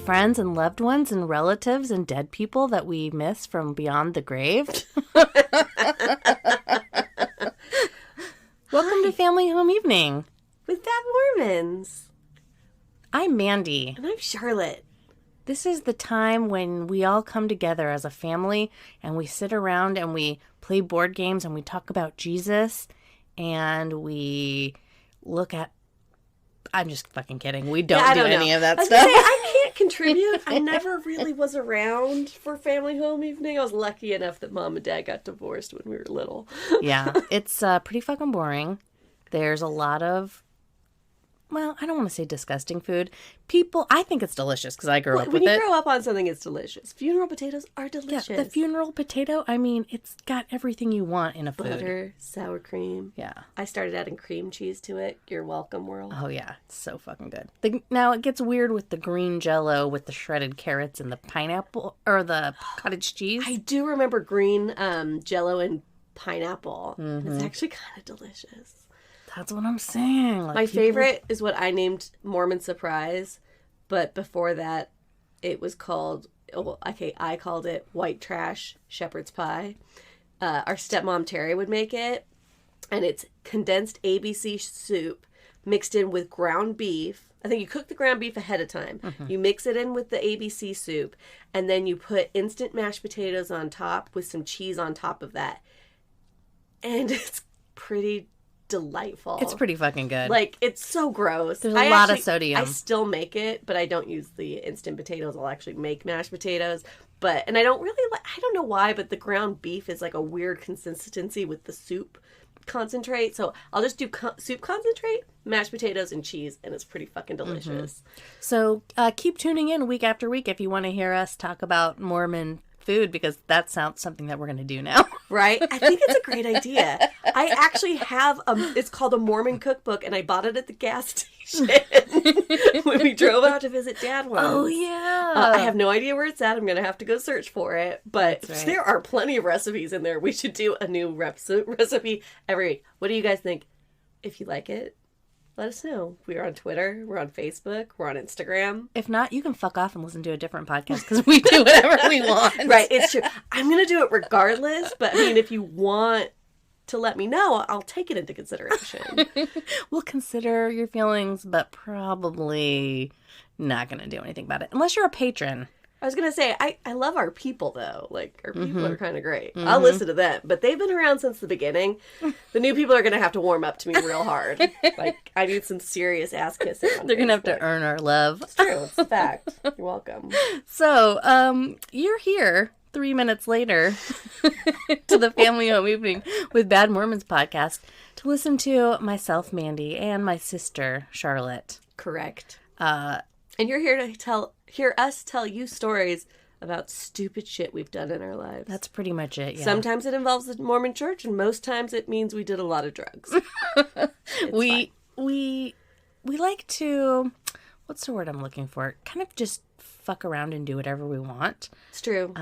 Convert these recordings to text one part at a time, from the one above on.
friends and loved ones and relatives and dead people that we miss from beyond the grave. Welcome to Family Home Evening with Bad Mormons. I'm Mandy. And I'm Charlotte. This is the time when we all come together as a family and we sit around and we play board games and we talk about Jesus and we look at... I'm just fucking kidding. We don't do any of that stuff. I can't contribute. I never really was around for Family Home Evening. I was lucky enough that Mom and Dad got divorced when we were little. Yeah, it's pretty fucking boring. There's a lot of... Well, I don't want to say disgusting food. I think it's delicious because I grew up with it. When you grow up on something, it's delicious. Funeral potatoes are delicious. Yeah, the funeral potato, I mean, it's got everything you want in a food. Butter, sour cream. Yeah. I started adding cream cheese to it. You're welcome, world. Oh, yeah. It's so fucking good. Now, it gets weird with the green Jell-O with the shredded carrots and the pineapple, or the cottage cheese. I do remember green Jell-O and pineapple. Mm-hmm. It's actually kind of delicious. That's what I'm saying. My favorite is what I named Mormon Surprise, but before that, it was called, I called it White Trash Shepherd's Pie. Our stepmom Terry would make it, and it's condensed ABC soup mixed in with ground beef. I think you cook the ground beef ahead of time. Mm-hmm. You mix it in with the ABC soup, and then you put instant mashed potatoes on top with some cheese on top of that. And it's pretty delightful. It's pretty fucking good. Like, it's so gross. There's a lot of sodium. I still make it, but I don't use the instant potatoes. I'll actually make mashed potatoes. And I don't really I don't know why, but the ground beef is like a weird consistency with the soup concentrate. So I'll just do soup concentrate, mashed potatoes, and cheese, and it's pretty fucking delicious. Mm-hmm. So keep tuning in week after week if you want to hear us talk about Mormon food, because that sounds something that we're going to do now. Right? I think it's a great idea. I actually have it's called a Mormon cookbook, and I bought it at the gas station when we drove out to visit Dad once. Oh, yeah. I have no idea where it's at. I'm going to have to go search for it. But There are plenty of recipes in there. We should do a new recipe every week. What do you guys think? If you like it, let us know. We're on Twitter. We're on Facebook. We're on Instagram. If not, you can fuck off and listen to a different podcast because we do whatever we want. Right. It's true. I'm going to do it regardless. But I mean, if you want to let me know, I'll take it into consideration. We'll consider your feelings, but probably not going to do anything about it. Unless you're a patron. I was going to say, I love our people, though. Like, our people are kind of great. Mm-hmm. I'll listen to them. But they've been around since the beginning. The new people are going to have to warm up to me real hard. Like, I need some serious ass kissing on They're going to have to earn our love. It's true. It's a fact. You're welcome. So, you're here 3 minutes later to the Family Home Evening with Bad Mormons podcast to listen to myself, Mandy, and my sister, Charlotte. Correct. And you're here to hear us tell you stories about stupid shit we've done in our lives. That's pretty much it, yeah. Sometimes it involves the Mormon church, and most times it means we did a lot of drugs. We like to, what's the word I'm looking for? Kind of just fuck around and do whatever we want. It's true.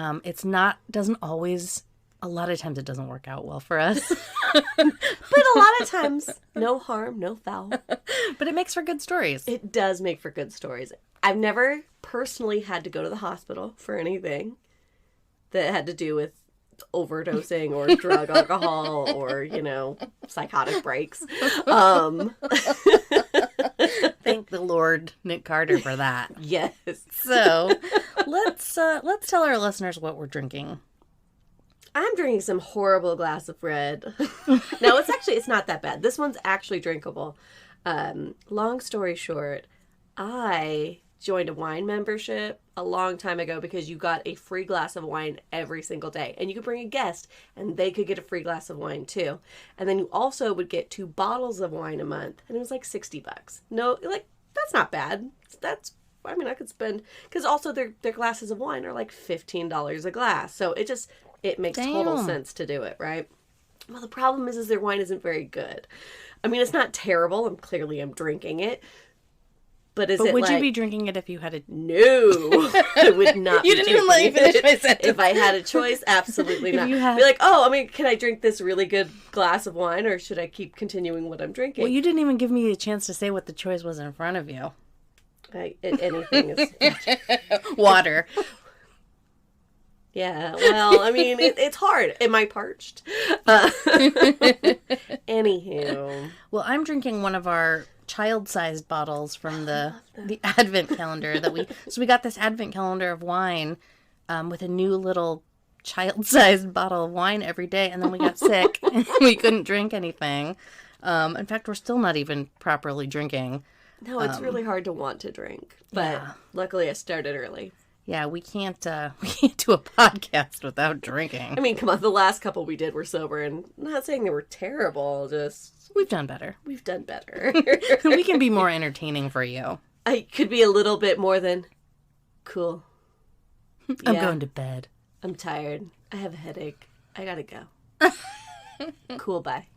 Doesn't always, a lot of times it doesn't work out well for us. But a lot of times, no harm, no foul. But it makes for good stories. It does make for good stories. I've never personally had to go to the hospital for anything that had to do with overdosing or drug alcohol or, psychotic breaks. Thank the Lord, Nick Carter, for that. Yes. So let's tell our listeners what we're drinking. I'm drinking some horrible glass of red. No, it's not that bad. This one's actually drinkable. Long story short, I joined a wine membership a long time ago because you got a free glass of wine every single day. And you could bring a guest and they could get a free glass of wine too. And then you also would get 2 bottles of wine a month. And it was like $60. No, that's not bad. I could spend, because also their glasses of wine are like $15 a glass. So it makes total sense to do it, right? Well, the problem is their wine isn't very good. I mean, it's not terrible. I'm drinking it. But would you be drinking it if you had a... No, I would not. You didn't even let me finish my sentence. If I had a choice, absolutely not. Be like, can I drink this really good glass of wine, or should I keep continuing what I'm drinking? Well, you didn't even give me a chance to say what the choice was in front of you. Anything is... Water. Yeah, well, I mean, it's hard. Am I parched? Anywho. Well, I'm drinking one of our child-sized bottles from the Advent calendar that we got this Advent calendar of wine with a new little child-sized bottle of wine every day, and then we got sick and we couldn't drink anything. In fact, we're still not even properly drinking. No, it's really hard to want to drink, but luckily I started early. Yeah, we can't do a podcast without drinking. I mean, come on, the last couple we did were sober, and I'm not saying they were terrible, just... We've done better. We've done better. We can be more entertaining for you. I could be a little bit more than cool. I'm going to bed. I'm tired. I have a headache. I gotta go. Cool, bye.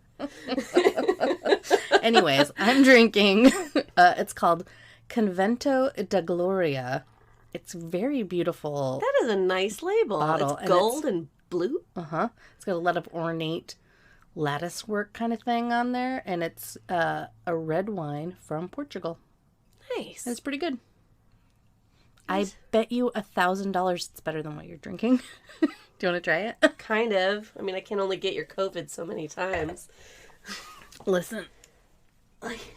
Anyways, I'm drinking. It's called Convento da Gloria. It's very beautiful. That is a nice label. Bottle. It's gold and blue. Uh-huh. It's got a lot of ornate lattice work kind of thing on there. And it's a red wine from Portugal. Nice. And it's pretty good. Nice. I bet you $1,000 it's better than what you're drinking. Do you want to try it? Kind of. I mean, I can only get your COVID so many times. Listen,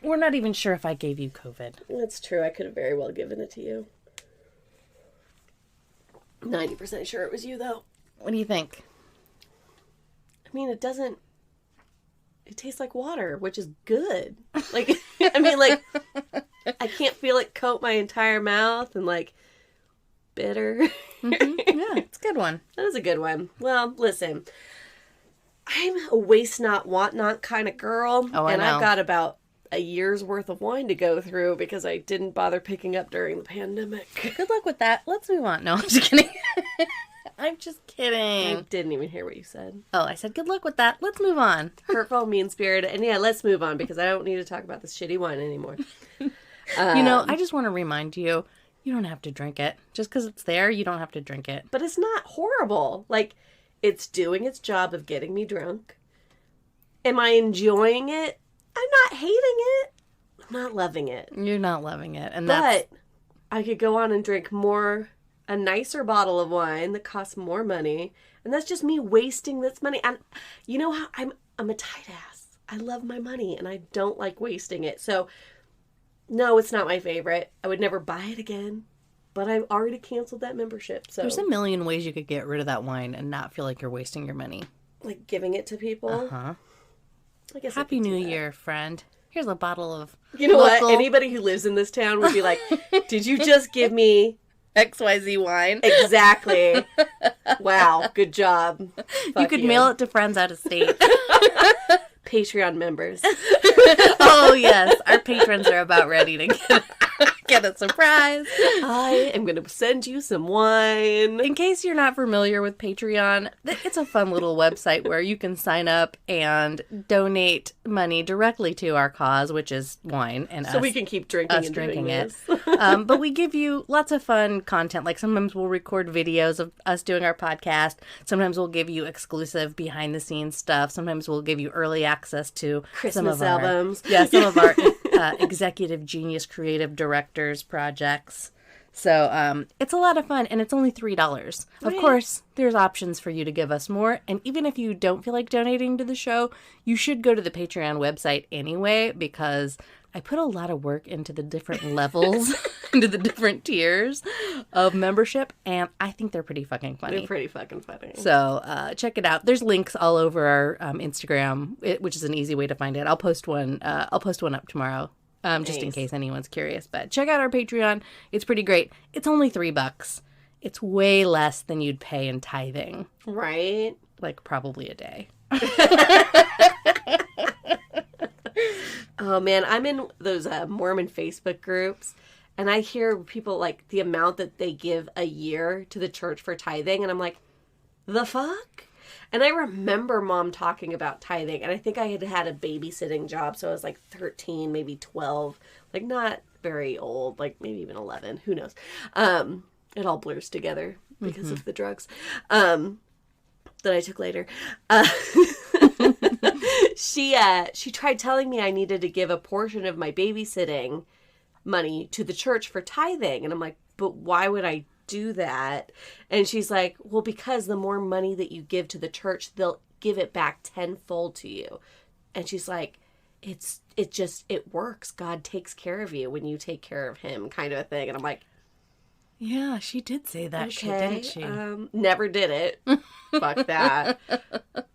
we're not even sure if I gave you COVID. That's true. I could have very well given it to you. 90% sure it was you, though. What do you think? I mean, it tastes like water, which is good. Like, I mean, like, I can't feel it coat my entire mouth and, like, bitter. Mm-hmm. Yeah, it's a good one. That is a good one. Well, listen, I'm a waste not, want not kind of girl. Oh, I know. I've got about a year's worth of wine to go through because I didn't bother picking up during the pandemic. Good luck with that. Let's move on. No, I'm just kidding. I'm just kidding. I didn't even hear what you said. Oh, I said good luck with that. Let's move on. Hurtful, mean-spirited. And yeah, let's move on because I don't need to talk about this shitty wine anymore. I just want to remind you, you don't have to drink it. Just because it's there, you don't have to drink it. But it's not horrible. Like, it's doing its job of getting me drunk. Am I enjoying it? I'm not hating it. I'm not loving it. You're not loving it. But I could go on and drink a nicer bottle of wine that costs more money. And that's just me wasting this money. And you know how I'm a tight ass. I love my money and I don't like wasting it. So no, it's not my favorite. I would never buy it again. But I've already canceled that membership. So there's a million ways you could get rid of that wine and not feel like you're wasting your money. Like giving it to people. Uh-huh. I guess Happy New Year, friend. Here's a bottle of You know what? Anybody who lives in this town would be like, did you just give me XYZ wine? Exactly. Wow. Good job. You could mail it to friends out of state. Patreon members. Oh, yes. Our patrons are about ready to get a surprise. I am going to send you some wine. In case you're not familiar with Patreon, it's a fun little website where you can sign up and donate money directly to our cause, which is wine, and so we can keep drinking and drinking it. But we give you lots of fun content. Like sometimes we'll record videos of us doing our podcast. Sometimes we'll give you exclusive behind the scenes stuff. Sometimes we'll give you early access to Christmas some of albums. Some of our executive genius creative directors projects. So it's a lot of fun, and it's only $3. Of course, there's options for you to give us more, and even if you don't feel like donating to the show, you should go to the Patreon website anyway, because I put a lot of work into the different levels, into the different tiers of membership, and I think they're pretty fucking funny. They're pretty fucking funny. So check it out. There's links all over our Instagram, which is an easy way to find it. I'll post one up tomorrow. Just in case anyone's curious. But check out our Patreon. It's pretty great. It's only $3. It's way less than you'd pay in tithing. Right? Like probably a day. Oh, man. I'm in those Mormon Facebook groups. And I hear people like the amount that they give a year to the church for tithing. And I'm like, the fuck? And I remember Mom talking about tithing, and I think I had a babysitting job, so I was like 13, maybe 12, like not very old, like maybe even 11, who knows. It all blurs together because of the drugs that I took later. She tried telling me I needed to give a portion of my babysitting money to the church for tithing. And I'm like, but why would I do that? And she's like, well, because the more money that you give to the church, they'll give it back tenfold to you. And she's like, it works. God takes care of you when you take care of him, kind of a thing. And I'm like, yeah, she did say that shit, didn't she? Never did it. Fuck that.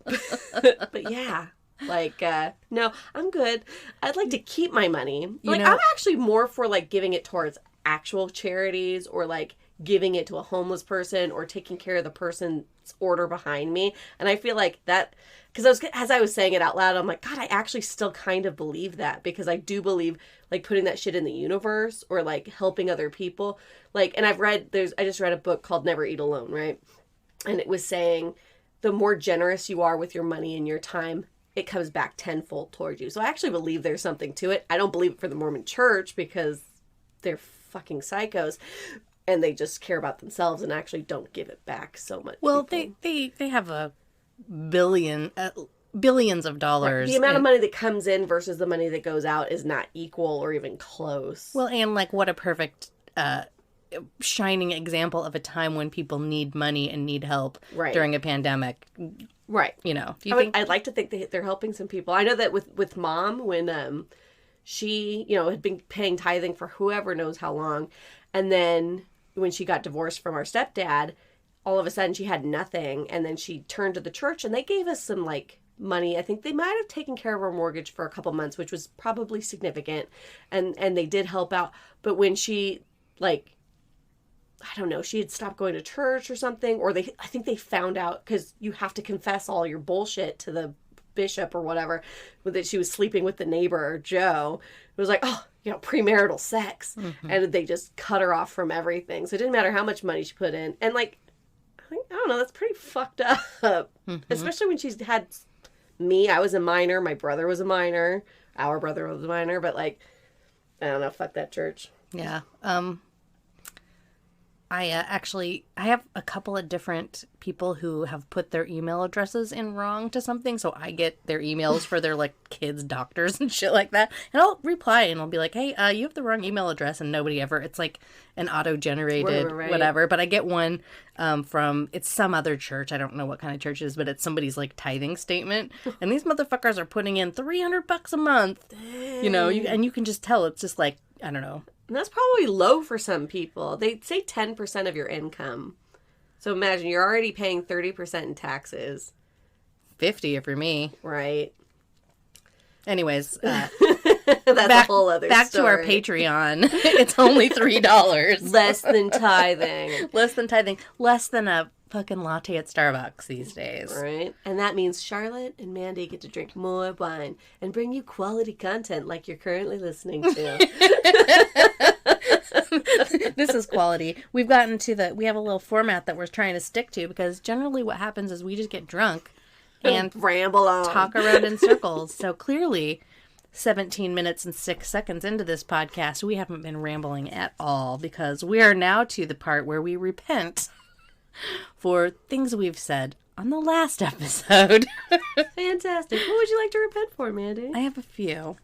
But yeah, like, no, I'm good. I'd like to keep my money. Like, I'm actually more for, like, giving it towards actual charities, or, like, giving it to a homeless person, or taking care of the person's order behind me. And I feel like that, because as I was saying it out loud, I'm like, God, I actually still kind of believe that, because I do believe, like, putting that shit in the universe, or, like, helping other people. Like, and I just read a book called Never Eat Alone, right? And it was saying the more generous you are with your money and your time, it comes back tenfold towards you. So I actually believe there's something to it. I don't believe it for the Mormon church, because they're fucking psychos and they just care about themselves and actually don't give it back so much. Well, they have a billions of dollars. The amount of money that comes in versus the money that goes out is not equal or even close. Well, and, like, what a perfect shining example of a time when people need money and need help during a pandemic. Right. You know, I'd like to think they're helping some people. I know that with Mom, when she, had been paying tithing for whoever knows how long, and then when she got divorced from our stepdad, all of a sudden she had nothing, and then she turned to the church, and they gave us some, like, money. I think they might have taken care of her mortgage for a couple months, which was probably significant, and they did help out. But when she, like, I don't know, she had stopped going to church or something, or I think they found out, because you have to confess all your bullshit to the bishop or whatever, that she was sleeping with the neighbor, Joe. It was like, oh, premarital sex. Mm-hmm. And they just cut her off from everything. So it didn't matter how much money she put in. And, like, I don't know, that's pretty fucked up. Mm-hmm. Especially when she's had me. I was a minor. My brother was a minor. Our brother was a minor. But, like, I don't know, fuck that church. Yeah. I have a couple of different people who have put their email addresses in wrong to something, so I get their emails for their, like, kids' doctors and shit like that, and I'll reply and I'll be like, hey, you have the wrong email address, and nobody ever, it's like an auto-generated whatever, but I get one from, it's some other church, I don't know what kind of church it is, but it's somebody's, like, tithing statement, and these motherfuckers are putting in $300 a month, Dang. And you can just tell, it's just like, I don't know. And that's probably low for some people. They say 10% of your income. So imagine you're already paying 30% in taxes. 50 for me. Right. Anyways, that's a whole other back story. To our Patreon. It's only $3. Less than tithing. Less than tithing. Less than a fucking latte at Starbucks these days. Right. And that means Charlotte and Mandy get to drink more wine and bring you quality content like you're currently listening to. This is quality. We have a little format that we're trying to stick to, because generally what happens is we just get drunk and ramble on. Talk around in circles. So clearly 17 minutes and 6 seconds into this podcast, we haven't been rambling at all, because we are now to the part where we repent for things we've said on the last episode. Fantastic. What would you like to repent for, Mandy? I have a few.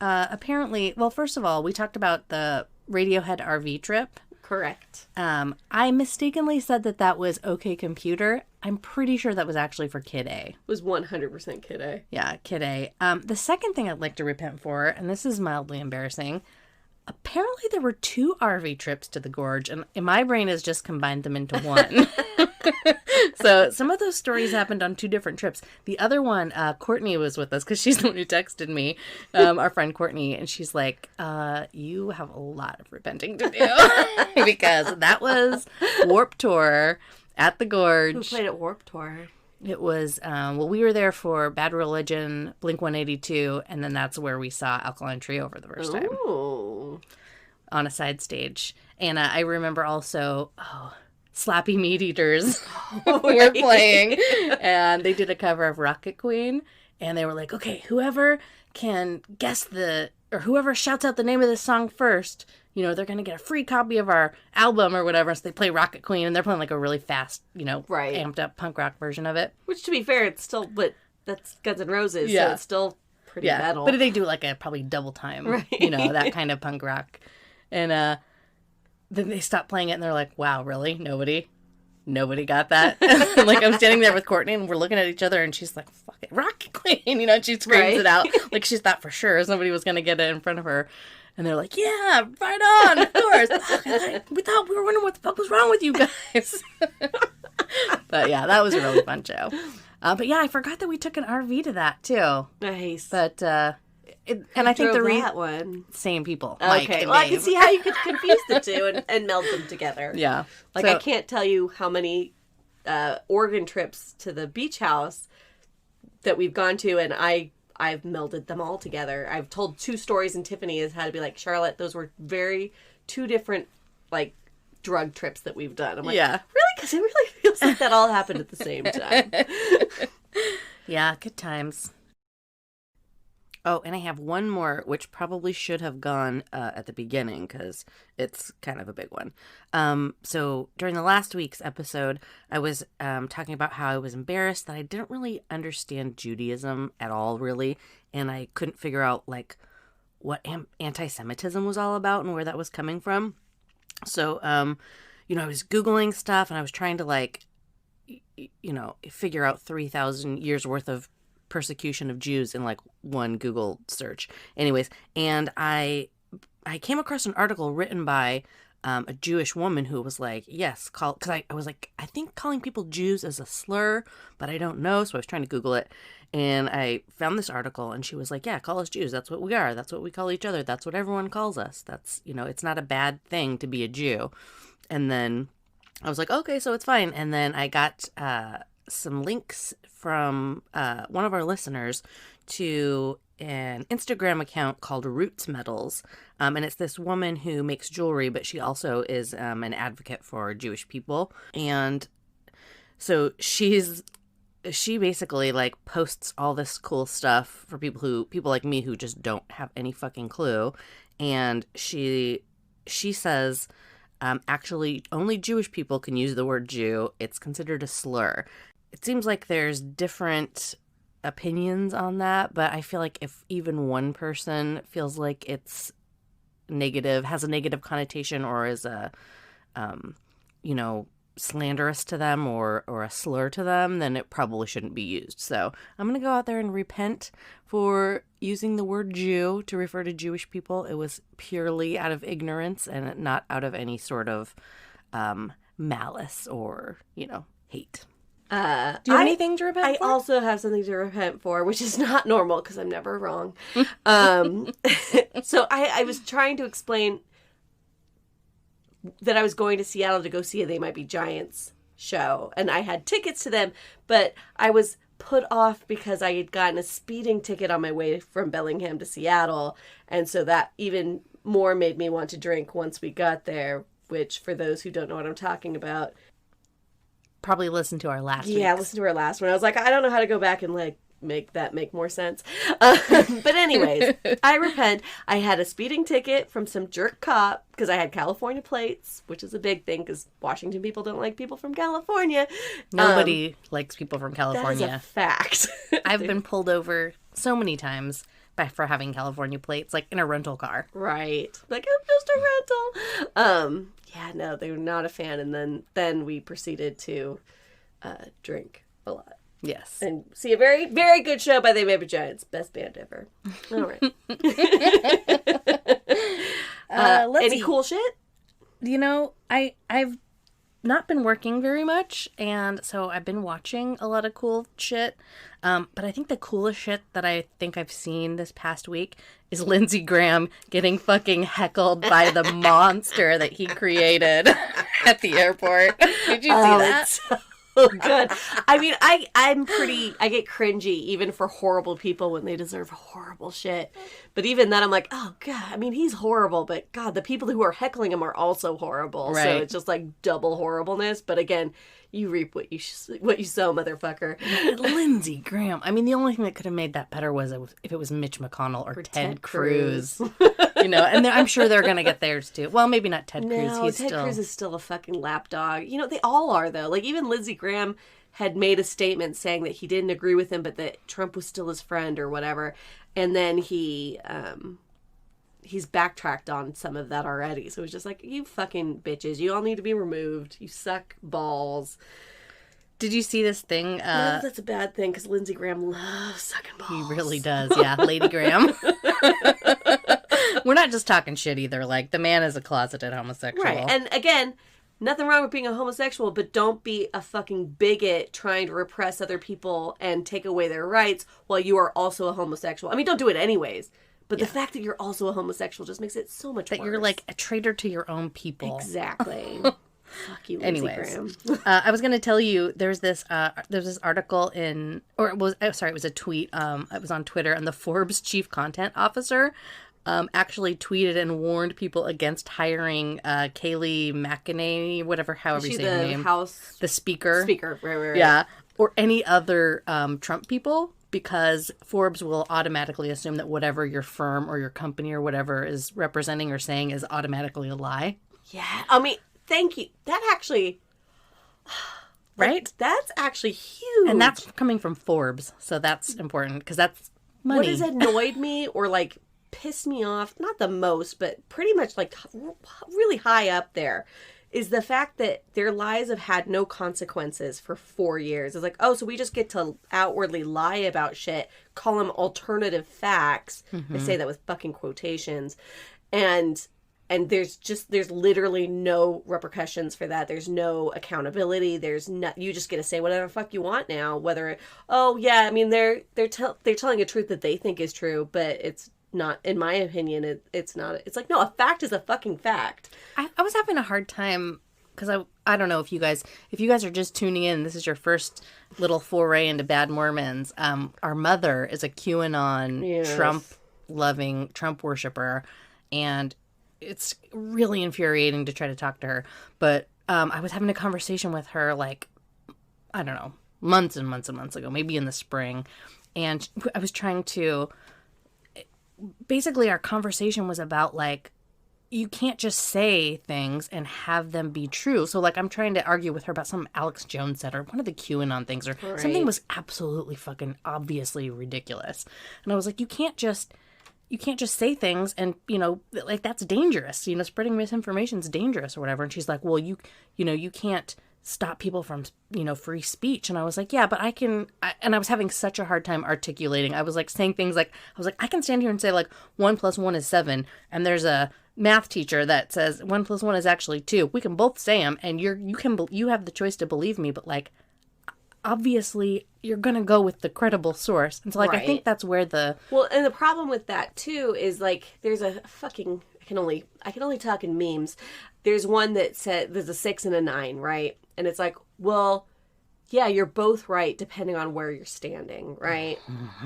Apparently, well, first of all, we talked about the Radiohead RV trip. Correct. I mistakenly said that was OK Computer. I'm pretty sure that was actually for Kid A. It was 100% Kid A. Yeah, Kid A. The second thing I'd like to repent for, and this is mildly embarrassing, apparently there were 2 RV trips to the gorge, and my brain has just combined them into one. So some of those stories happened on 2 different trips. The other one, Courtney was with us, because she's the one who texted me, our friend Courtney, and she's like, you have a lot of repenting to do, because that was Warped Tour at the gorge. Who played at Warped Tour? It was, we were there for Bad Religion, Blink-182, and then that's where we saw Alkaline Trio for the first time. Ooh. On a side stage. And I remember also, Slappy Meat Eaters were playing, and they did a cover of Rocket Queen, and they were like, okay, whoever can guess whoever shouts out the name of this song first, they're going to get a free copy of our album or whatever. So they play Rocket Queen, and they're playing like a really fast, amped up punk rock version of it. Which, to be fair, it's still, but that's Guns N' Roses, so it's still pretty metal. But they do like a probably double time, right. That kind of punk rock. And then they stopped playing it, and they're like, wow, really? Nobody got that? Like, I'm standing there with Courtney, and we're looking at each other, and she's like, fuck it, Rocket Queen, you know, and she screams it out. Like, she thought for sure somebody was going to get it in front of her. And they're like, yeah, right on, of course. We thought we were wondering what the fuck was wrong with you guys. But yeah, that was a really fun show. But yeah, I forgot that we took an RV to that too. Nice. But and I think that one. Same people. Okay, Mike and well, I Dave. can see how you could confuse the two and meld them together. Yeah. Like, I can't tell you how many Oregon trips to the beach house that we've gone to, and I've melded them all together. I've told 2 stories, and Tiffany has had to be like, Charlotte, those were two different, like, drug trips that we've done. I'm like, yeah. Really? Because it really feels like that all happened at the same time. Yeah, good times. Oh, and I have one more, which probably should have gone at the beginning because it's kind of a big one. So during the last week's episode, I was talking about how I was embarrassed that I didn't really understand Judaism at all, really. And I couldn't figure out, like, what anti-Semitism was all about and where that was coming from. So, you know, I was Googling stuff and I was trying to, like, you know, figure out 3,000 years worth of persecution of Jews in like one Google search. Anyways, and I came across an article written by a Jewish woman who was like, yes, because I was like, I think calling people Jews is a slur, but I don't know. So I was trying to Google it, and I found this article, and she was like, yeah, call us Jews. That's what we are. That's what we call each other. That's what everyone calls us. That's, you know, it's not a bad thing to be a Jew. And then I was like, okay, so it's fine. And then I got some links from one of our listeners to an Instagram account called Roots Metals. And it's this woman who makes jewelry, but she also is an advocate for Jewish people. And so she basically like posts all this cool stuff for people like me who just don't have any fucking clue. And she says, actually, only Jewish people can use the word Jew. It's considered a slur. It seems like there's different opinions on that, but I feel like if even one person feels like it's negative, has a negative connotation, or is a, you know, slanderous to them or a slur to them, then it probably shouldn't be used. So I'm going to go out there and repent for using the word Jew to refer to Jewish people. It was purely out of ignorance and not out of any sort of malice or, you know, hate. Do you have anything to repent for? I also have something to repent for, which is not normal because I'm never wrong. So I was trying to explain that I was going to Seattle to go see a They Might Be Giants show, and I had tickets to them, but I was put off because I had gotten a speeding ticket on my way from Bellingham to Seattle, and so that even more made me want to drink once we got there, which, for those who don't know what I'm talking about, probably listen to our last Yeah, listen to our last one. I was like, I don't know how to go back and like make more sense. But anyways, I repent. I had a speeding ticket from some jerk cop because I had California plates, which is a big thing because Washington people don't like people from California. Nobody likes people from California. That is a fact. I've been pulled over so many times for having California plates, like in a rental car. Right. Like, I'm just a rental. Yeah, no, they were not a fan. And then we proceeded to drink a lot. Yes. And see a very, very good show by They Might Be Giants. Best band ever. All right. Any cool shit? You know, I've not been working very much, and so I've been watching a lot of cool shit. But I think the coolest shit that I think I've seen this past week is Lindsey Graham getting fucking heckled by the monster that he created at the airport. Did you see that? Oh, good. I mean, I get cringy even for horrible people when they deserve horrible shit. But even then, I'm like, oh, God. I mean, he's horrible, but God, the people who are heckling him are also horrible. Right. So it's just like double horribleness. But again, you reap what you sow, motherfucker. Lindsey Graham. I mean, the only thing that could have made that better was if it was Mitch McConnell or Ted Cruz. You know, and I'm sure they're going to get theirs too. Well, maybe not Ted Cruz. Ted Cruz is still a fucking lapdog. You know, they all are, though. Like, even Lindsey Graham had made a statement saying that he didn't agree with him, but that Trump was still his friend or whatever. And then he he's backtracked on some of that already. So it's just like, you fucking bitches, you all need to be removed. You suck balls. Did you see this thing? No, that's a bad thing because Lindsey Graham loves sucking balls. He really does, yeah. Lady Graham. We're not just talking shit either. Like, the man is a closeted homosexual. Right. And again, nothing wrong with being a homosexual, but don't be a fucking bigot trying to repress other people and take away their rights while you are also a homosexual. I mean, don't do it anyways. But the fact that you're also a homosexual just makes it so much worse. That you're like a traitor to your own people. Exactly. Fuck you, Lindsey Anyways, Graham. I was going to tell you there's this article it was a tweet. It was on Twitter, and the Forbes chief content officer actually tweeted and warned people against hiring Kayleigh McEnany, however you say her name, the speaker, right. Yeah, or any other Trump people, because Forbes will automatically assume that whatever your firm or your company or whatever is representing or saying is automatically a lie. Yeah, I mean. Thank you. That actually... Right? That's actually huge. And that's coming from Forbes, so that's important, because that's money. What has annoyed me or, like, pissed me off, not the most, but pretty much, like, really high up there, is the fact that their lies have had no consequences for 4 years. It's like, oh, so we just get to outwardly lie about shit, call them alternative facts. I say that with fucking quotations. And there's literally no repercussions for that. There's no accountability. You just get to say whatever the fuck you want now. Whether, oh yeah, I mean they're telling a truth that they think is true, but it's not. In my opinion, it's not. It's like, no, a fact is a fucking fact. I was having a hard time because I don't know if you guys are just tuning in. This is your first little foray into bad Mormons. Our mother is a QAnon Trump-loving Trump worshiper, and it's really infuriating to try to talk to her. But I was having a conversation with her, like, I don't know, months and months and months ago, maybe in the spring. And I was trying to, basically our conversation was about, like, you can't just say things and have them be true. So, like, I'm trying to argue with her about something Alex Jones said, or one of the QAnon things, or something was absolutely fucking obviously ridiculous. And I was like, you can't just say things and, like, that's dangerous. Spreading misinformation is dangerous or whatever. And she's like, well, you can't stop people from, free speech. And I was like, yeah, but and I was having such a hard time articulating. I was like saying things like, I can stand here and say like 1 + 1 is 7. And there's a math teacher that says 1 + 1 is actually 2. We can both say them and you have the choice to believe me. But like, obviously you're going to go with the credible source. And so like, I think that's where well, and the problem with that too is like, there's a fucking, I can only talk in memes. There's one that said there's a 6 and a 9, right? And it's like, well, yeah, you're both right depending on where you're standing, right?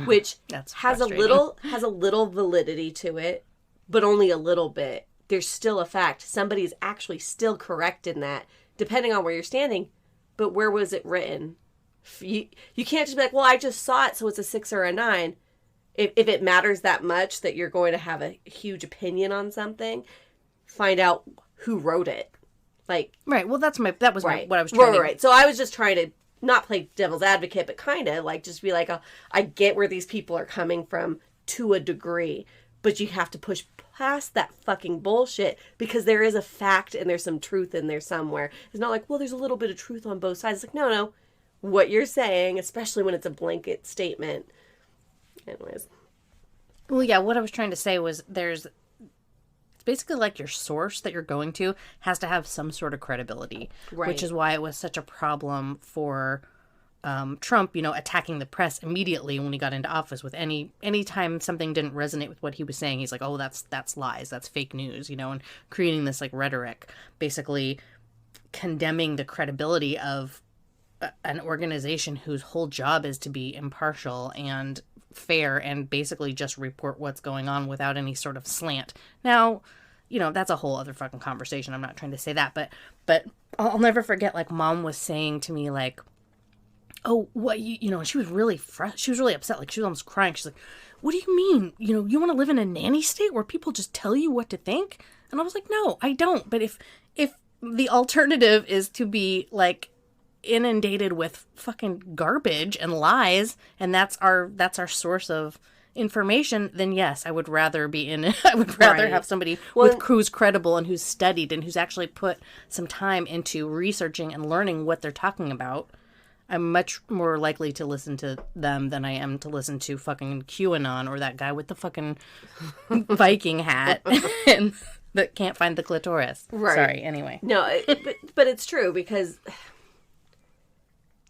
Which has a little validity to it, but only a little bit. There's still a fact. Somebody's actually still correct in that, depending on where you're standing. But where was it written? You can't just be like, well, I just saw it, so it's a 6 or a 9. If it matters that much that you're going to have a huge opinion on something, find out who wrote it. Like, right. Well, that was what I was trying to... Right. So I was just trying to not play devil's advocate, but kind of like just be like, oh, I get where these people are coming from to a degree, but you have to push past that fucking bullshit because there is a fact and there's some truth in there somewhere. It's not like, well, there's a little bit of truth on both sides. It's like, no. What you're saying, especially when it's a blanket statement. Anyways. Well, yeah, what I was trying to say was it's basically like your source that you're going to has to have some sort of credibility, which is why it was such a problem for Trump, attacking the press immediately when he got into office with anytime something didn't resonate with what he was saying. He's like, oh, that's lies. That's fake news, and creating this like rhetoric, basically condemning the credibility of an organization whose whole job is to be impartial and fair and basically just report what's going on without any sort of slant. Now, that's a whole other fucking conversation. I'm not trying to say that, but I'll never forget, like, Mom was saying to me, like, oh, what, she was really she was really upset. Like, she was almost crying. She's like, what do you mean? You want to live in a nanny state where people just tell you what to think? And I was like, no, I don't. But if the alternative is to be, like, inundated with fucking garbage and lies, and that's our source of information, then yes, I would rather be in it. I would rather Right. have somebody Well, who's credible and who's studied and who's actually put some time into researching and learning what they're talking about. I'm much more likely to listen to them than I am to listen to fucking QAnon or that guy with the fucking Viking hat and that can't find the clitoris. Right. Sorry, anyway. No, but it's true because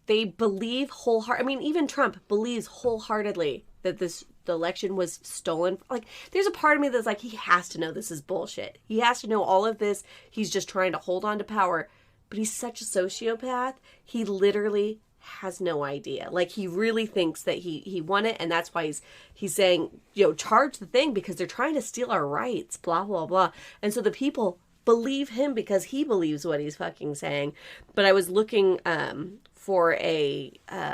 they believe wholeheartedly. I mean, even Trump believes wholeheartedly that the election was stolen. Like, there's a part of me that's like, he has to know this is bullshit. He has to know all of this. He's just trying to hold on to power. But he's such a sociopath. He literally has no idea. Like, he really thinks that he won it, and that's why he's saying, charge the thing because they're trying to steal our rights, blah, blah, blah. And so the people believe him because he believes what he's fucking saying. But I was looking for a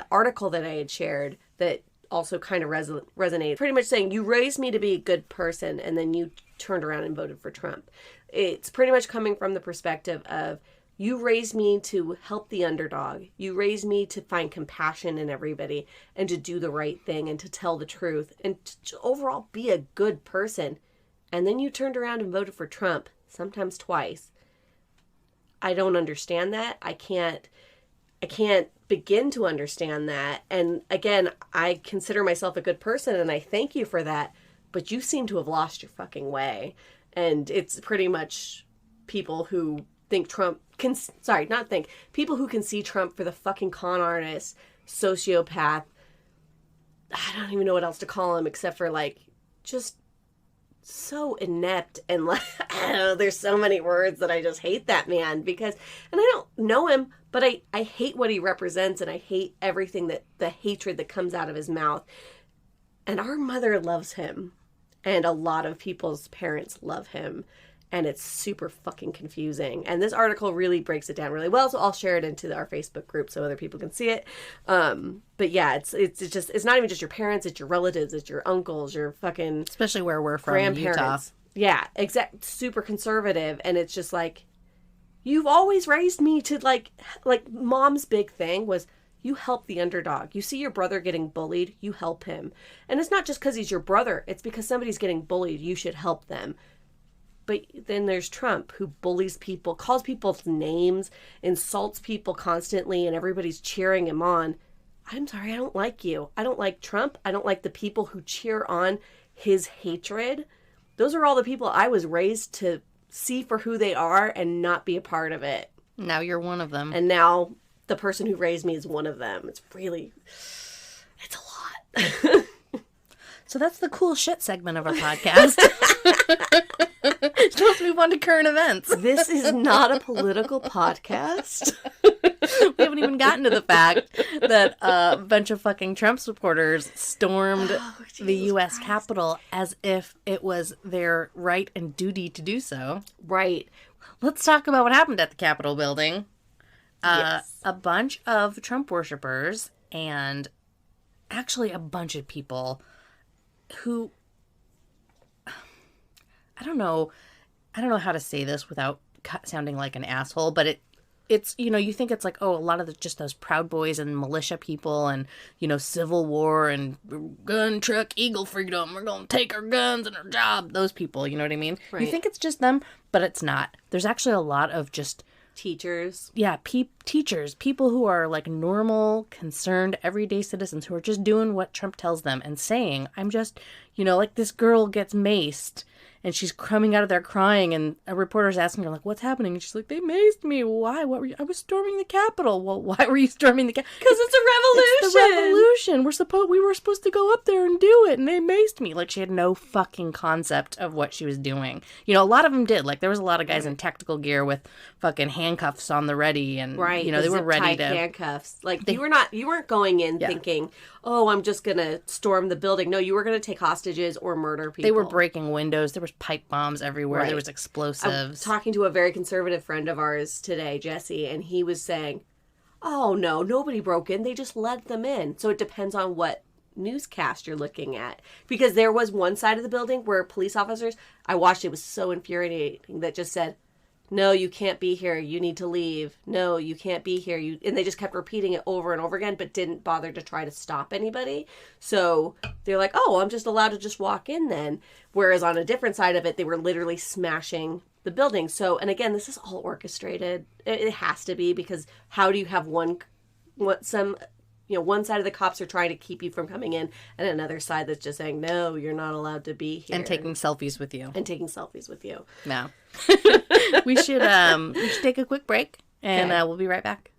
article that I had shared that also kind of resonated. Pretty much saying, you raised me to be a good person, and then you turned around and voted for Trump. It's pretty much coming from the perspective of, you raised me to help the underdog. You raised me to find compassion in everybody and to do the right thing and to tell the truth and to overall be a good person. And then you turned around and voted for Trump, sometimes twice. I don't understand that. I can't begin to understand that. And again, I consider myself a good person and I thank you for that. But you seem to have lost your fucking way. And it's pretty much people who think Trump people who can see Trump for the fucking con artist, sociopath. I don't even know what else to call him except for like just so inept and like, I don't know, there's so many words that I just hate that man because, and I don't know him, but I hate what he represents and I hate everything that the hatred that comes out of his mouth. And our mother loves him and a lot of people's parents love him. And it's super fucking confusing. And this article really breaks it down really well. So I'll share it into our Facebook group so other people can see it. But yeah, it's not even just your parents, it's your relatives, it's your uncles, your fucking Especially where we're from, grandparents. Yeah, super conservative. And it's just like, you've always raised me to like mom's big thing was you help the underdog. You see your brother getting bullied, you help him. And it's not just because he's your brother. It's because somebody's getting bullied. You should help them. But then there's Trump, who bullies people, calls people's names, insults people constantly, and everybody's cheering him on. I'm sorry, I don't like you. I don't like Trump. I don't like the people who cheer on his hatred. Those are all the people I was raised to see for who they are and not be a part of it. Now you're one of them. And now the person who raised me is one of them. It's a lot. So that's the cool shit segment of our podcast. Let's move on to current events. This is not a political podcast. We haven't even gotten to the fact that a bunch of fucking Trump supporters stormed the U.S. Capitol as if it was their right and duty to do so. Right. Let's talk about what happened at the Capitol building. Yes. A bunch of Trump worshipers and actually a bunch of people who, I don't know how to say this without sounding like an asshole, but it's, you think it's like, oh, a lot of just those Proud Boys and militia people and, Civil War and gun truck, eagle freedom, we're going to take our guns and our job, those people, you know what I mean? Right. You think it's just them, but it's not. There's actually a lot of just teachers. Yeah, teachers, people who are like normal, concerned, everyday citizens who are just doing what Trump tells them and saying, I'm just, like this girl gets maced and she's coming out of there crying and a reporter's asking her like, what's happening? And she's like, they maced me. Why? What were you? I was storming the Capitol. Well, why were you storming the Capitol? Because it's a revolution. It's the revolution. We were supposed to go up there and do it and they maced me. Like she had no fucking concept of what she was doing. A lot of them did. Like there was a lot of guys in tactical gear with fucking handcuffs on the ready and they were ready to handcuffs. Like you weren't going in thinking, oh, I'm just going to storm the building. No, you were going to take hostages or murder people. They were breaking windows. There was pipe bombs everywhere. Right. There was explosives. I was talking to a very conservative friend of ours today, Jesse, and he was saying, oh, no, nobody broke in. They just let them in. So it depends on what newscast you're looking at. Because there was one side of the building where police officers, I watched, it was so infuriating, that just said, No, you can't be here. You need to leave. No, you can't be here. And they just kept repeating it over and over again, but didn't bother to try to stop anybody. So they're like, oh, I'm just allowed to just walk in then. Whereas on a different side of it, they were literally smashing the building. So, and again, this is all orchestrated. It has to be, because how do you have one side of the cops are trying to keep you from coming in, and another side that's just saying, no, you're not allowed to be here. And taking selfies with you. No. We should take a quick break, and we'll be right back.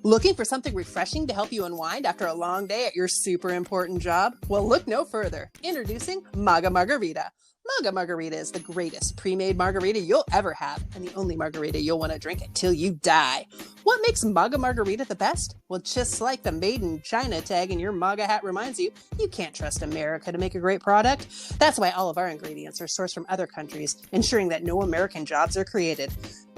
Looking for something refreshing to help you unwind after a long day at your super important job? Well, look no further. Introducing Maga Margarita. Maga Margarita is the greatest pre-made margarita you'll ever have, and the only margarita you'll want to drink until you die. What makes Maga Margarita the best? Well, just like the Made in China tag in your MAGA hat reminds you, you can't trust America to make a great product. That's why all of our ingredients are sourced from other countries, ensuring that no American jobs are created.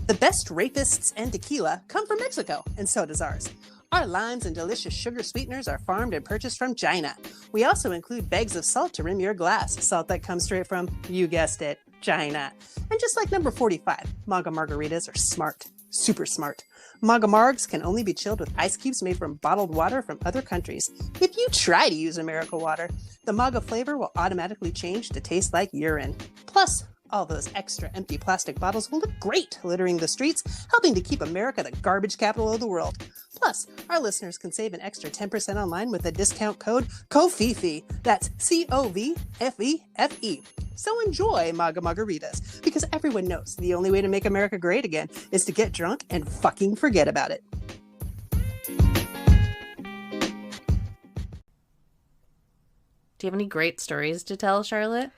The best rapists and tequila come from Mexico, and so does ours. Our limes and delicious sugar sweeteners are farmed and purchased from China. We also include bags of salt to rim your glass, salt that comes straight from, you guessed it, China. And just like number 45, Maga Margaritas are smart, super smart. Maga Margs can only be chilled with ice cubes made from bottled water from other countries. If you try to use America water, the Maga flavor will automatically change to taste like urine. Plus, all those extra empty plastic bottles will look great littering the streets, helping to keep America the garbage capital of the world. Plus, our listeners can save an extra 10% online with the discount code COVFEFE. That's COVFEFE. So enjoy Maga Margaritas, because everyone knows the only way to make America great again is to get drunk and fucking forget about it. Do you have any great stories to tell, Charlotte?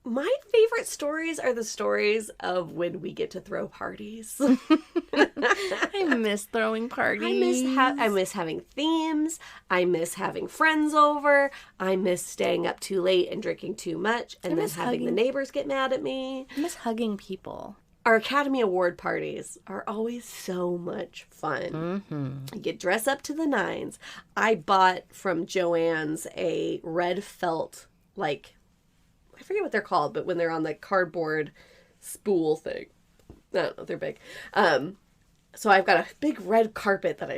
My favorite stories are the stories of when we get to throw parties. I miss throwing parties. I miss having themes. I miss having friends over. I miss staying up too late and drinking too much, and then having the neighbors get mad at me. I miss hugging people. Our Academy Award parties are always so much fun. Mm-hmm. You get dressed up to the nines. I bought from Joann's a red felt, I forget what they're called, but when they're on the cardboard spool thing. I don't know, they're big. So I've got a big red carpet that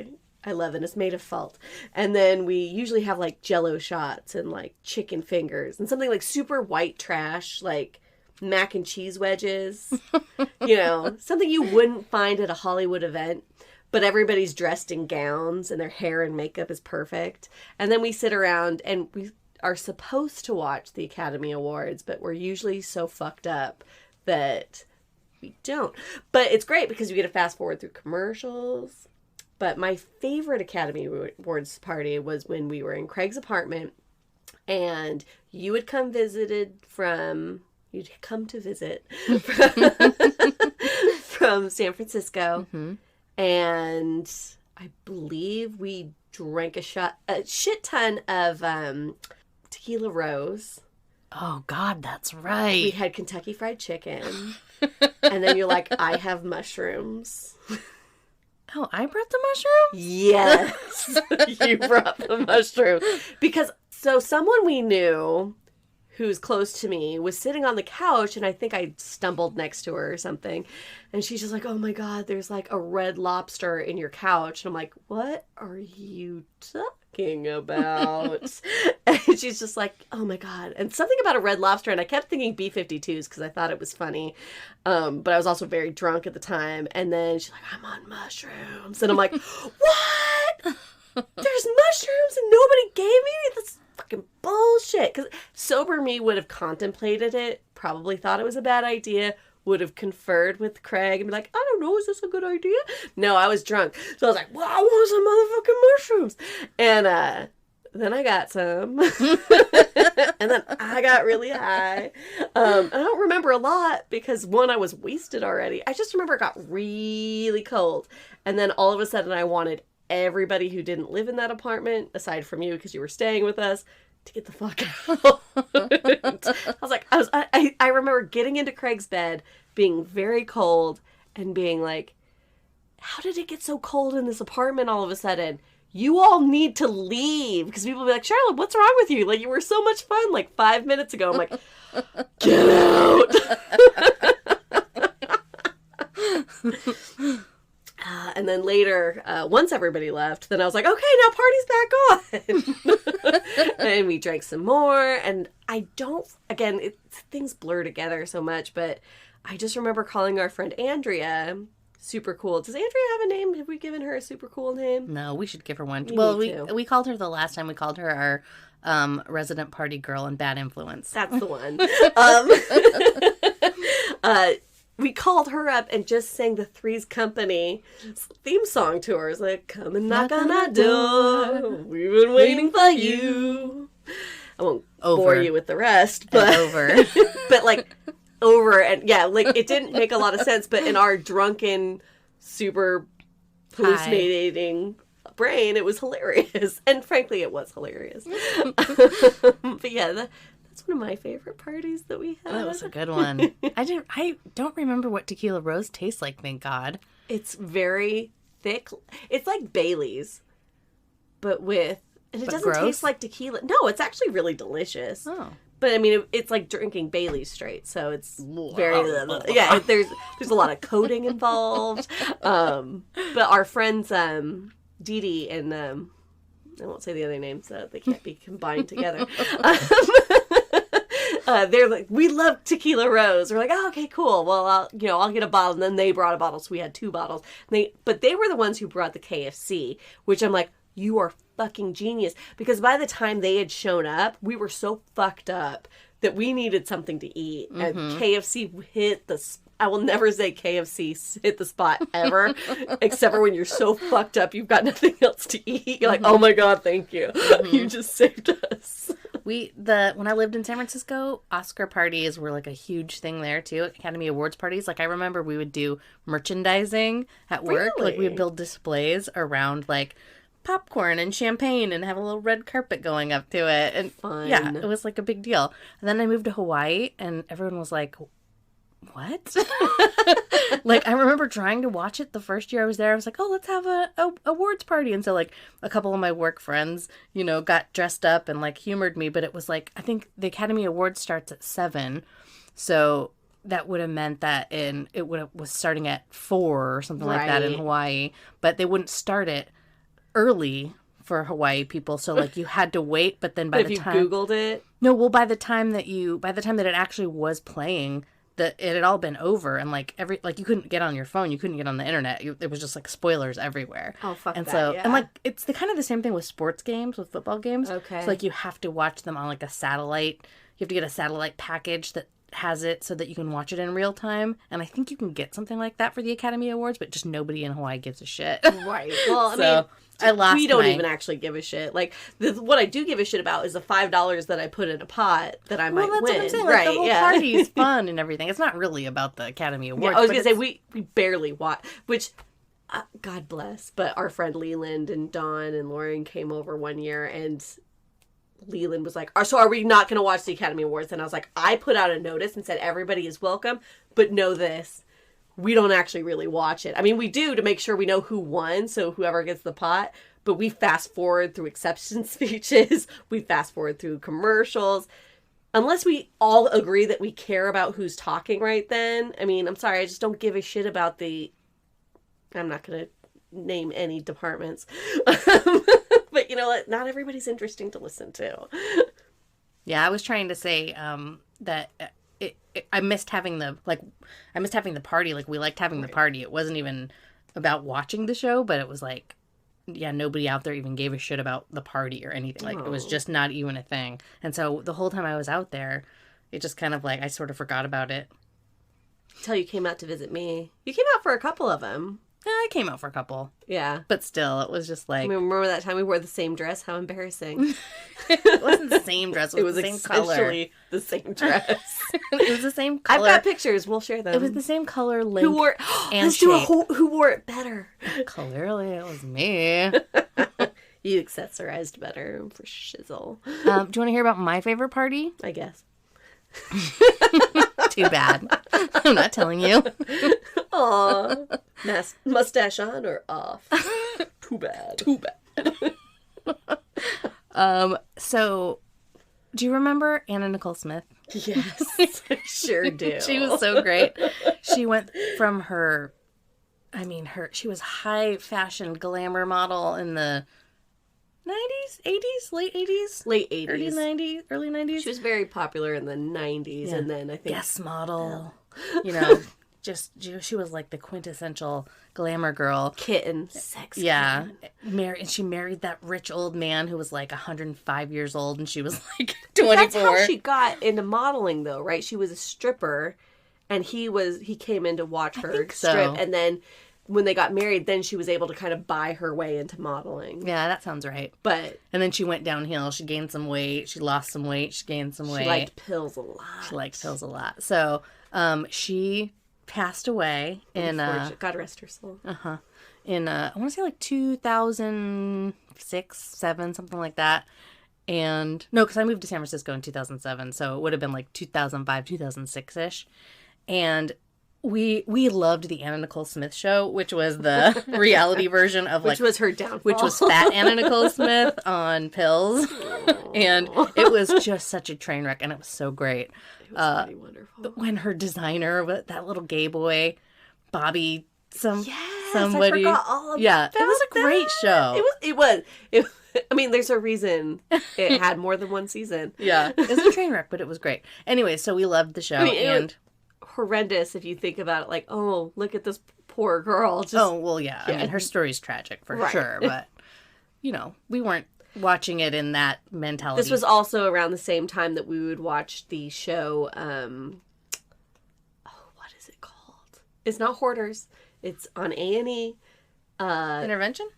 I love, and it's made of felt. And then we usually have Jell-O shots and chicken fingers and something super white trash, like mac and cheese wedges. Something you wouldn't find at a Hollywood event. But everybody's dressed in gowns and their hair and makeup is perfect. And then we sit around and we are supposed to watch the Academy Awards, but we're usually so fucked up that we don't. But it's great because you get to fast forward through commercials. But my favorite Academy Awards party was when we were in Craig's apartment and you'd come to visit from San Francisco. Mm-hmm. And I believe we drank a shit ton of Tequila Rose. Oh, God, that's right. We had Kentucky Fried Chicken. And then you're like, I have mushrooms. Oh, I brought the mushroom? Yes. You brought the mushroom. Because, someone we knew who's close to me was sitting on the couch, and I think I stumbled next to her or something. And she's just like, oh my God, there's a red lobster in your couch. And I'm like, what are you talking about? And she's just like, oh my God. And something about a red lobster. And I kept thinking B-52s because I thought it was funny. But I was also very drunk at the time. And then she's like, I'm on mushrooms. And I'm like, what? There's mushrooms and nobody gave me this fucking bullshit. Because sober me would have contemplated it, probably thought it was a bad idea, would have conferred with Craig and be like, I don't know, is this a good idea? No, I was drunk. So I was like, well, I want some motherfucking mushrooms. And then I got some. And then I got really high. I don't remember a lot because, one, I was wasted already. I just remember it got really cold. And then all of a sudden I wanted everybody who didn't live in that apartment, aside from you because you were staying with us, to get the fuck out. I remember getting into Craig's bed, being very cold, and being like, how did it get so cold in this apartment all of a sudden? you all need to leave. Because people will be like, Charlotte, what's wrong with you? Like, you were so much fun like 5 minutes ago. I'm like, get out. And then later, once everybody left, then I was like, okay, now party's back on. And we drank some more. And I don't, again, things blur together so much, but I just remember calling our friend Andrea super cool. Does Andrea have a name? Have we given her a super cool name? No, we should give her one. We We called her the last time. We called her our resident party girl and bad influence. That's the one. We called her up and just sang the Three's Company theme song to her. It's like, come and knock on our door. We've been waiting for you. I won't bore you with the rest, but over. But like over and yeah, like it didn't make a lot of sense, but in our drunken, super hallucinating brain, it was hilarious. And frankly, it was hilarious. But yeah, that's one of my favorite parties that we had. That was a good one. I don't remember what Tequila Rose tastes like, thank God. It's very thick. It's like Bailey's, but it doesn't gross? taste like tequila. No, it's actually really delicious. Oh. But I mean, it's like drinking Bailey's straight, so it's very yeah. There's a lot of coding involved. But our friends Dee Dee and I won't say the other names, so they can't be combined together. They're like, we love Tequila Rose. We're like, oh, okay, cool. Well, I'll get a bottle. And then they brought a bottle, so we had 2 bottles. But they were the ones who brought the KFC, which I'm like, you are fucking genius. Because by the time they had shown up, we were so fucked up that we needed something to eat. And KFC hit I will never say KFC hit the spot ever, except for when you're so fucked up, you've got nothing else to eat. You're like, oh my God, thank you. You just saved us. When I lived in San Francisco, Oscar parties were like a huge thing there too. Academy Awards parties. Like I remember we would do merchandising at work. Really? Like we would build displays around like popcorn and champagne and have a little red carpet going up to it. And fun. Yeah, it was like a big deal. And then I moved to Hawaii and everyone was like, what? Like I remember trying to watch it the first year I was there. I was like, oh, let's have a awards party. And so like a couple of my work friends, got dressed up and like humored me. But it was like, I think the Academy Awards starts at 7. So that would have meant that was starting at 4 or something like that in Hawaii. But they wouldn't start it early for Hawaii people. So like you had to wait. But then by the time you Googled it? No, well, by the time that it actually was playing, that it had all been over, and like you couldn't get on your phone, you couldn't get on the internet. It was just like spoilers everywhere. Oh fuck and that! So yeah. and like it's the kind of the same thing with sports games, with football games. Okay. So like you have to watch them on like a satellite. You have to get a satellite package that has it so that you can watch it in real time. And I think you can get something like that for the Academy Awards, but just nobody in Hawaii gives a shit. Right. Well, I mean, we don't even actually give a shit. Like what I do give a shit about is the $5 that I put in a pot that I might win. That's what I'm saying. Right? Like, the whole party is fun and everything. It's not really about the Academy Awards. Yeah, I was gonna say we barely watch, which God bless. But our friend Leland and Dawn and Lauren came over one year and Leland was like, so are we not going to watch the Academy Awards? And I was like, I put out a notice and said, everybody is welcome, but know this, we don't actually really watch it. I mean, we do to make sure we know who won, so whoever gets the pot, but we fast forward through acceptance speeches, we fast forward through commercials. Unless we all agree that we care about who's talking right then. I mean, I'm sorry, I just don't give a shit about I'm not going to name any departments. But you know what? Not everybody's interesting to listen to. Yeah, I was trying to say that I missed having the party. Like we liked having the party. It wasn't even about watching the show, but it was like, yeah, nobody out there even gave a shit about the party or anything. Like it was just not even a thing. And so the whole time I was out there, it just kind of like I sort of forgot about it. Until you came out to visit me. You came out for a couple of them. Yeah, I came out for a couple. Yeah. But still, it was just like... I mean, remember that time we wore the same dress? How embarrassing. It wasn't the same dress. It was the same color. Essentially the same dress. It was the same color. I've got pictures. We'll share them. It was the same color, length, who wore, and let's shape. do who wore it better. Clearly, it was me. You accessorized better for shizzle. Do you want to hear about my favorite party? I guess. Too bad. I'm not telling you. Aw. Mustache on or off? Too bad. Too bad. So do you remember Anna Nicole Smith? Yes, I sure do. She was so great. She went from she was high fashion glamour model in the 90s, 80s, late 80s, late 80s, early 90s. She was very popular in the 90s, and then I think guest model. She was like the quintessential glamour girl. Kitten, sex. Yeah. Kitten. She married that rich old man who was like 105 years old, and she was like 24. That's how she got into modeling, though, right? She was a stripper, and he came in to watch her strip, and then when they got married, then she was able to kind of buy her way into modeling. Yeah, that sounds right. And then she went downhill. She gained some weight. She lost some weight. She gained some weight. She liked pills a lot. So, she passed away in God rest her soul. In I want to say like 2006, 7, something like that. And no, because I moved to San Francisco in 2007, so it would have been like 2005, 2006-ish. And we loved the Anna Nicole Smith show, which was the reality version of which was her downfall. Which was fat Anna Nicole Smith on pills. And it was just such a train wreck, and it was so great. It was pretty wonderful. When her designer, that little gay boy, Bobby, somebody. I forgot all about it was a great show. It was. I mean, there's a reason it had more than one season. Yeah, it was a train wreck, but it was great. Anyway, so we loved the show, and horrendous if you think about it. Like, oh, look at this poor girl. I mean, her story's tragic for sure, but we weren't watching it in that mentality. This was also around the same time that we would watch the show. What is it called? It's not Hoarders. It's on A&E. Intervention.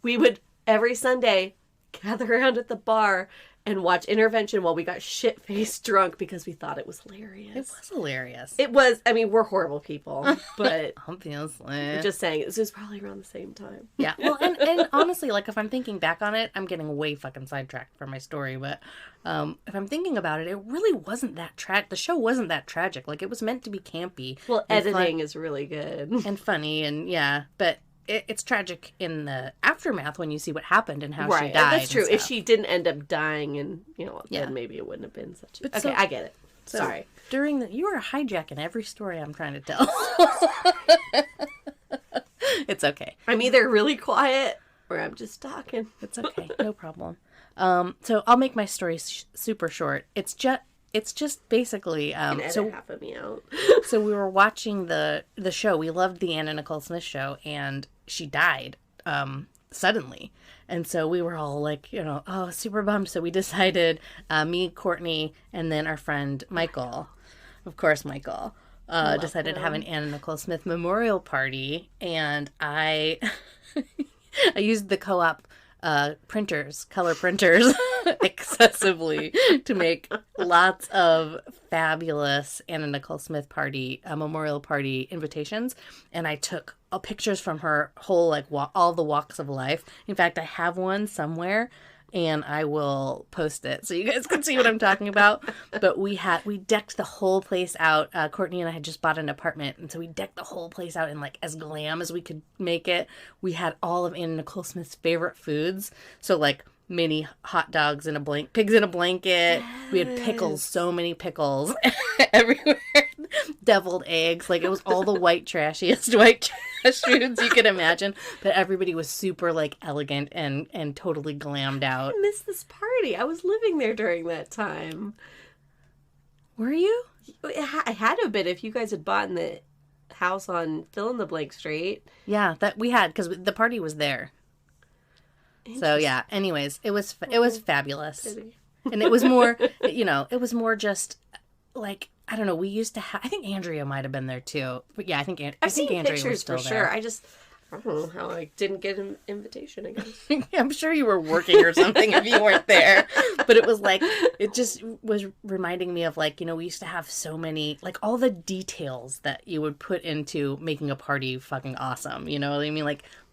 We would every Sunday gather around at the bar and watch Intervention while we got shit-faced drunk because we thought it was hilarious. It was hilarious. It was. I mean, we're horrible people, but obviously, I'm just saying this was probably around the same time. Yeah. Well, and honestly, like if I'm thinking back on it, I'm getting way fucking sidetracked from my story. But if I'm thinking about it, it really wasn't that the show wasn't that tragic. Like it was meant to be campy. Well, editing is really good and funny, and but. It's tragic in the aftermath when you see what happened and how she died. That's true. If she didn't end up dying, and then maybe it wouldn't have been such. I get it. Sorry. You are hijacking every story I'm trying to tell. It's okay. I'm either really quiet or I'm just talking. It's okay. No problem. So I'll make my story super short. It's just basically half of me out. So we were watching the show. We loved the Anna Nicole Smith show, and she died suddenly. And so we were all like, super bummed. So we decided, me, Courtney, and then our friend Michael, of course Michael, decided to have an Anna Nicole Smith memorial party. And I used the co-op color printers excessively to make lots of fabulous Anna Nicole Smith memorial party invitations, and I took pictures from her whole all the walks of life. In fact, I have one somewhere, and I will post it so you guys can see what I'm talking about. But we decked the whole place out. Courtney and I had just bought an apartment, and so we decked the whole place out in as glam as we could make it. We had all of Anna Nicole Smith's favorite foods, so mini hot dogs in pigs in a blanket. Yes. We had pickles, so many pickles everywhere. Deviled eggs. It was all the trashiest white trash foods you could imagine. But everybody was super elegant and totally glammed out. I missed this party. I was living there during that time. Were you? I had to have been if you guys had bought in the house on Fill in the Blank Street. Yeah, that we had because the party was there. So yeah, anyways, it was fabulous. And it was more, it was more just I don't know, we used to have, I think Andrea might have been there too. But yeah, I think Andrea was still for there. Sure. I don't know how I didn't get an invitation, I guess. I'm sure you were working or something if you weren't there. But it was it just was reminding me of we used to have so many, all the details that you would put into making a party fucking awesome. You know what I mean?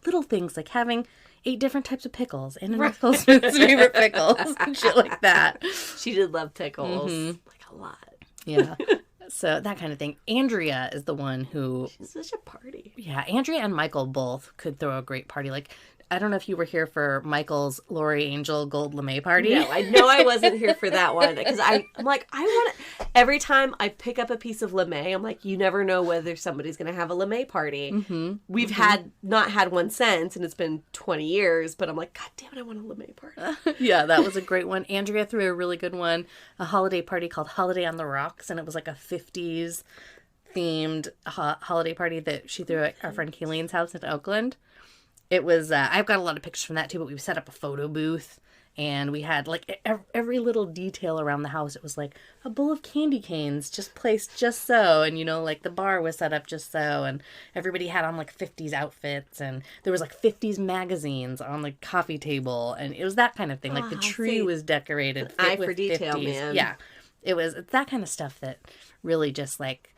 Little things like having 8 different types of pickles and Nicole Smith's favorite pickles and shit like that. She did love pickles. A lot. Yeah. So that kind of thing. Andrea is the one who... She's such a party. Yeah. Andrea and Michael both could throw a great party. I don't know if you were here for Michael's Lori Angel Gold LeMay party. No, I know I wasn't here for that one because I'm like, I want to. Every time I pick up a piece of LeMay, I'm like, you never know whether somebody's going to have a LeMay party. Mm-hmm. We've not had one since, and it's been 20 years, but I'm like, God damn it, I want a LeMay party. Yeah, that was a great one. Andrea threw a really good one, a holiday party called Holiday on the Rocks, and it was like a 50s themed holiday party that she threw at our friend Kayleen's house in Oakland. It was, I've got a lot of pictures from that too, but we set up a photo booth and we had like every little detail around the house. It was like a bowl of candy canes just placed just so. And, you know, like the bar was set up just so. And everybody had on like 50s outfits and there was like 50s magazines on the coffee table. And it was that kind of thing. Like the tree was decorated. Eye for detail, 50s. Man. Yeah. It's that kind of stuff that really just like,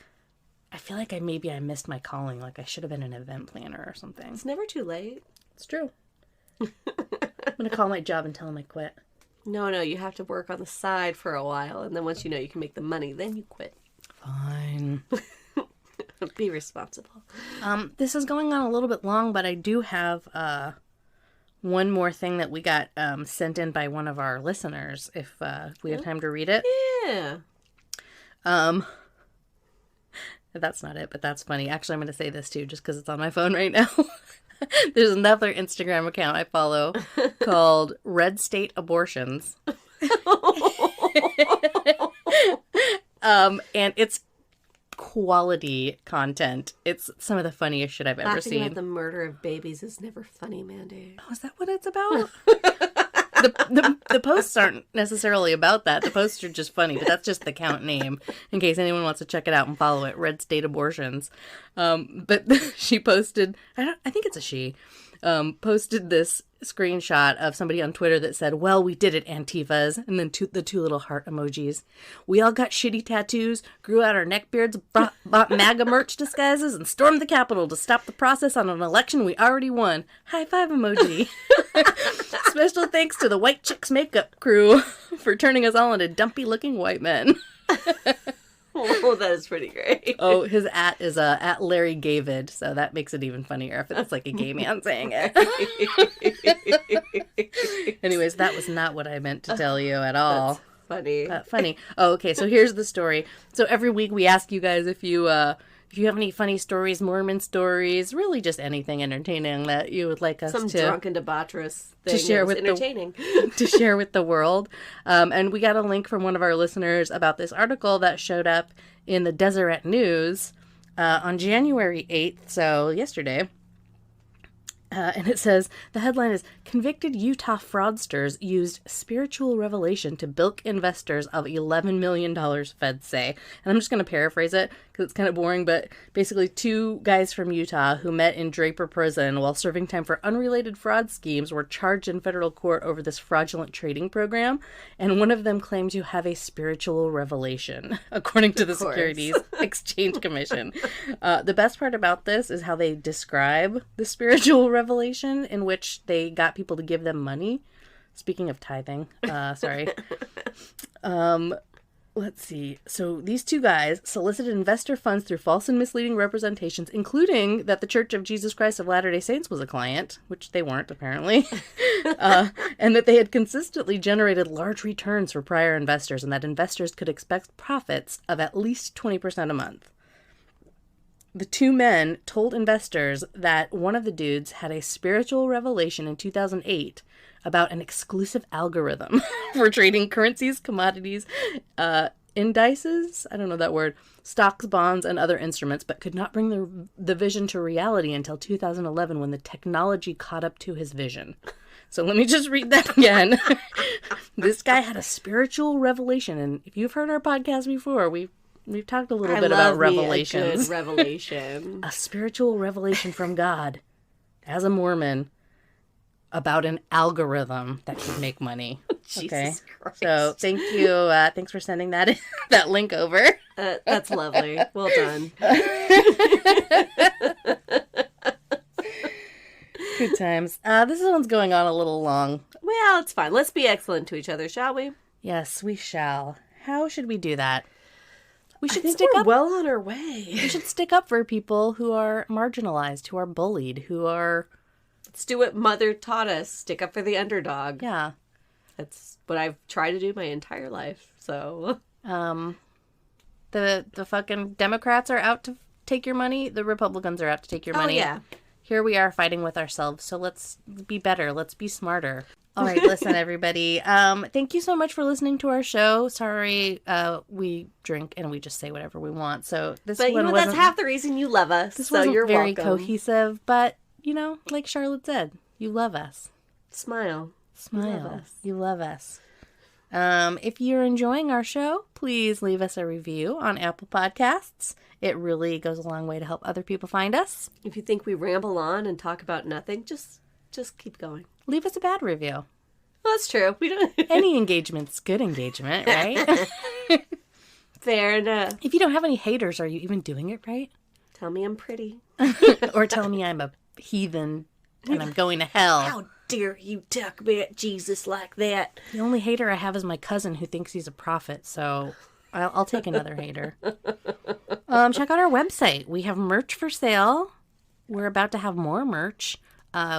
I feel like I missed my calling. Like I should have been an event planner or something. It's never too late. It's true. I'm going to call my job and tell them I quit. No, you have to work on the side for a while. And then once you know you can make the money, then you quit. Fine. Be responsible. This is going on a little bit long, but I do have one more thing that we got sent in by one of our listeners, if we have time to read it. Yeah. That's not it, but that's funny. Actually, I'm going to say this too, just because it's on my phone right now. There's another Instagram account I follow called Red State Abortions. And it's quality content. It's some of the funniest shit I've ever seen. About the murder of babies is never funny, Mandy. Oh, is that what it's about? The posts aren't necessarily about that. The posts are just funny, but that's just the account name in case anyone wants to check it out and follow it. Red State Abortions. But she posted, I think it's a she, posted this screenshot of somebody on Twitter that said, "Well, we did it, Antifas," and then the two little heart emojis. "We all got shitty tattoos, grew out our neckbeards, bought MAGA merch disguises, and stormed the Capitol to stop the process on an election we already won. High five emoji." Special thanks to the White Chicks makeup crew for turning us all into dumpy-looking white men. Oh, that is pretty great. Oh, his @ is at Larry Gavid, so that makes it even funnier if it's like a gay man saying it. Anyways, that was not what I meant to tell you at all. That's funny. Funny. Oh, okay, so here's the story. So every week we ask you guys if you have any funny stories, Mormon stories, really just anything entertaining that you would like us Some drunken debaucherous thing to share with entertaining. to share with the world. And we got a link from one of our listeners about this article that showed up in the Deseret News on January 8th, so yesterday. And it says, the headline is, "Convicted Utah fraudsters used spiritual revelation to bilk investors of $11 million, feds say." And I'm just going to paraphrase it because it's kind of boring, but basically two guys from Utah who met in Draper Prison while serving time for unrelated fraud schemes were charged in federal court over this fraudulent trading program. And one of them claimed to have a spiritual revelation, according to the Securities Exchange Commission. The best part about this is how they describe the spiritual revelation, in which they got people to give them money. Speaking of tithing, sorry. Let's see. So these two guys solicited investor funds through false and misleading representations, including that the Church of Jesus Christ of Latter-day Saints was a client, which they weren't apparently, and that they had consistently generated large returns for prior investors, and that investors could expect profits of at least 20% a month. The two men told investors that one of the dudes had a spiritual revelation in 2008 about an exclusive algorithm for trading currencies, commodities, indices, I don't know that word, stocks, bonds, and other instruments, but could not bring the vision to reality until 2011 when the technology caught up to his vision. So let me just read that again. This guy had a spiritual revelation, and if you've heard our podcast before, we've talked a little bit about revelations. A good revelation. A spiritual revelation from God, as a Mormon, about an algorithm that could make money. Jesus Christ. So thank you. Thanks for sending that that link over. That's lovely. Well done. Good times. This one's going on a little long. Well, it's fine. Let's be excellent to each other, shall we? Yes, we shall. How should we do that? We should stick stick up. Well on our way. We should stick up for people who are marginalized, who are bullied, who are Let's do what Mother taught us. Stick up for the underdog. Yeah. That's what I've tried to do my entire life. So, the fucking Democrats are out to take your money. The Republicans are out to take your money. Oh, yeah. Here we are fighting with ourselves. So let's be better. Let's be smarter. All right, listen, everybody. Thank you so much for listening to our show. Sorry, we drink and we just say whatever we want. So but you know, that's half the reason you love us. This so wasn't you're very welcome. cohesive, but you know, like Charlotte said, you love us. Smile. Smile. You love us. You love us. If you're enjoying our show, please leave us a review on Apple Podcasts. It really goes a long way to help other people find us. If you think we ramble on and talk about nothing, just keep going. Leave us a bad review. Well, that's true. We don't. Any engagement's good engagement, right? Fair enough. If you don't have any haters, are you even doing it right? Tell me I'm pretty. Or tell me I'm a heathen and I'm going to hell. How dare you talk about Jesus like that? The only hater I have is my cousin who thinks he's a prophet, so I'll take another hater. Check out our website. We have merch for sale. We're about to have more merch.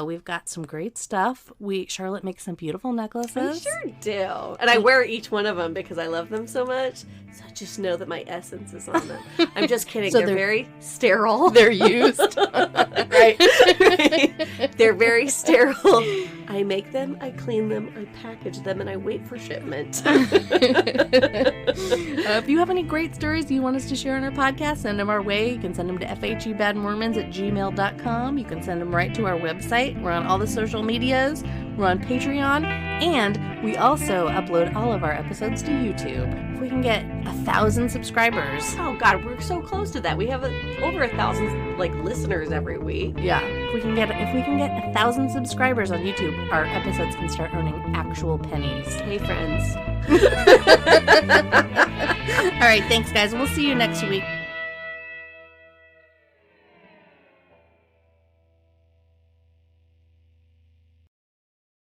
We've got some great stuff. Charlotte makes some beautiful necklaces. I sure do. And I wear each one of them because I love them so much. So I just know that my essence is on them. I'm just kidding. So they're very sterile. They're used. Right. They're very sterile. I make them, I clean them, I package them, and I wait for shipment. If you have any great stories you want us to share on our podcast, send them our way. You can send them to fhebadmormons@gmail.com. You can send them right to our website. We're on all the social medias. We're on Patreon. And we also upload all of our episodes to YouTube. If we can get 1,000 subscribers. Oh God, we're so close to that. We have over 1,000 listeners every week. Yeah. If we can get 1,000 subscribers on YouTube, our episodes can start earning actual pennies. Hey friends. All right, thanks guys. We'll see you next week.